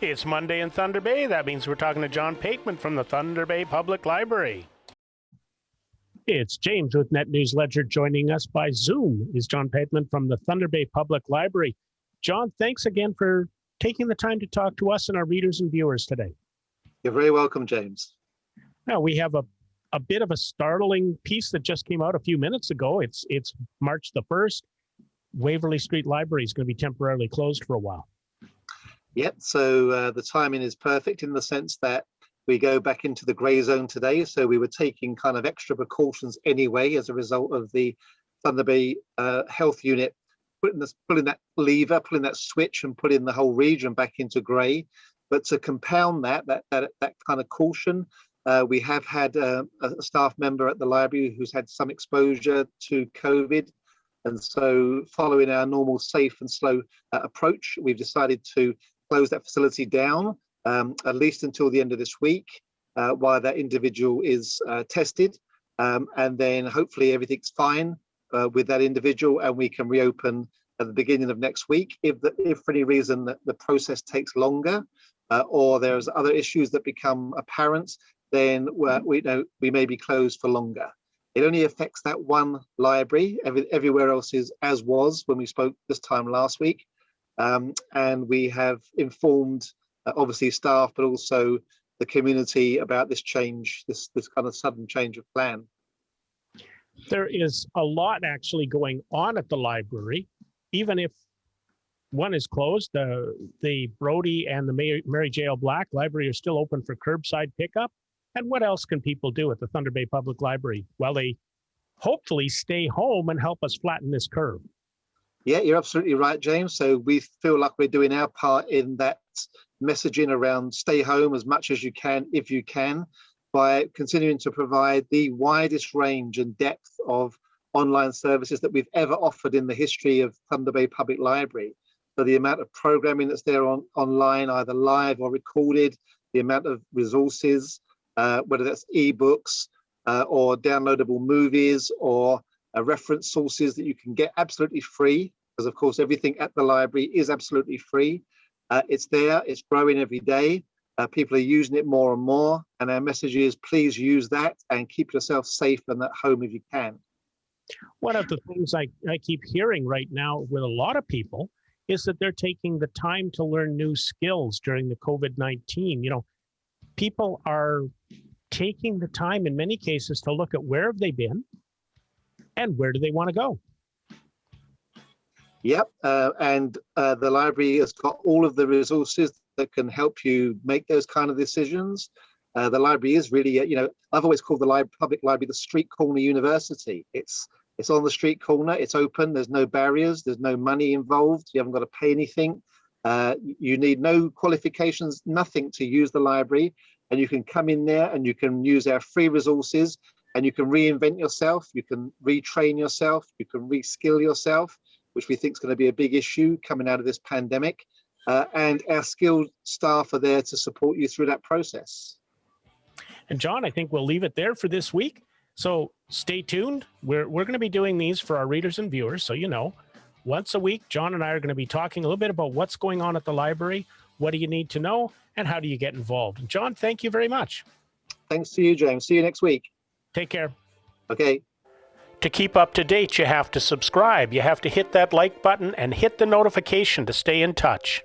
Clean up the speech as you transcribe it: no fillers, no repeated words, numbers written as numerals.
It's Monday in Thunder Bay. That means we're talking to John Patemen from the Thunder Bay Public Library. It's James with Net News Ledger. Joining us by Zoom is John Patemen from the Thunder Bay Public Library. John, thanks again for taking the time to talk to us and our readers and viewers today. You're very welcome, James. Now, we have a bit of a startling piece that just came out a few minutes ago. It's March the 1st. Waverley Street Library is going to be temporarily closed for a while. Yep, so the timing is perfect in the sense that we go back into the grey zone today. So we were taking kind of extra precautions anyway as a result of the Thunder Bay Health Unit pulling that lever, pulling that switch and putting the whole region back into grey. But to compound that kind of caution, we have had a staff member at the library who's had some exposure to COVID. And so following our normal safe and slow approach, we've decided to close that facility down at least until the end of this week while that individual is tested. And then hopefully everything's fine with that individual and we can reopen at the beginning of next week. If for any reason that the process takes longer or there's other issues that become apparent, then we may be closed for longer. It only affects that one library. Everywhere else is as was when we spoke this time last week. And we have informed, obviously, staff, but also the community about this change, this kind of sudden change of plan. There is a lot actually going on at the library. Even if one is closed, the Brodie and the Mary J.L. Library are still open for curbside pickup. And what else can people do at the Thunder Bay Public Library? Well, they hopefully stay home and help us flatten this curve. Yeah, you're absolutely right, James. So we feel like we're doing our part in that messaging around stay home as much as you can, if you can, by continuing to provide the widest range and depth of online services that we've ever offered in the history of Thunder Bay Public Library. So the amount of programming that's there online, either live or recorded, the amount of resources, whether that's ebooks or downloadable movies or reference sources that you can get absolutely free, because of course everything at the library is absolutely free. It's there, it's growing every day. People are using it more and more, and our message is please use that and keep yourself safe and at home if you can. One of the things I keep hearing right now with a lot of people is that they're taking the time to learn new skills during the COVID-19. You know, people are taking the time in many cases to look at where have they been and where do they want to go. Yep, and the library has got all of the resources that can help you make those kind of decisions. The library is really, I've always called the public library the street corner university. It's on the street corner, it's open, there's no barriers, there's no money involved, you haven't got to pay anything. You need no qualifications, nothing to use the library. And you can come in there and you can use our free resources and you can reinvent yourself, you can retrain yourself, you can reskill yourself, which we think is going to be a big issue coming out of this pandemic. And our skilled staff are there to support you through that process. And John, I think we'll leave it there for this week. So stay tuned. We're going to be doing these for our readers and viewers. So, once a week, John and I are going to be talking a little bit about what's going on at the library. What do you need to know? And how do you get involved? And John, thank you very much. Thanks to you, James. See you next week. Take care. Okay. To keep up to date, you have to subscribe. You have to hit that like button and hit the notification to stay in touch.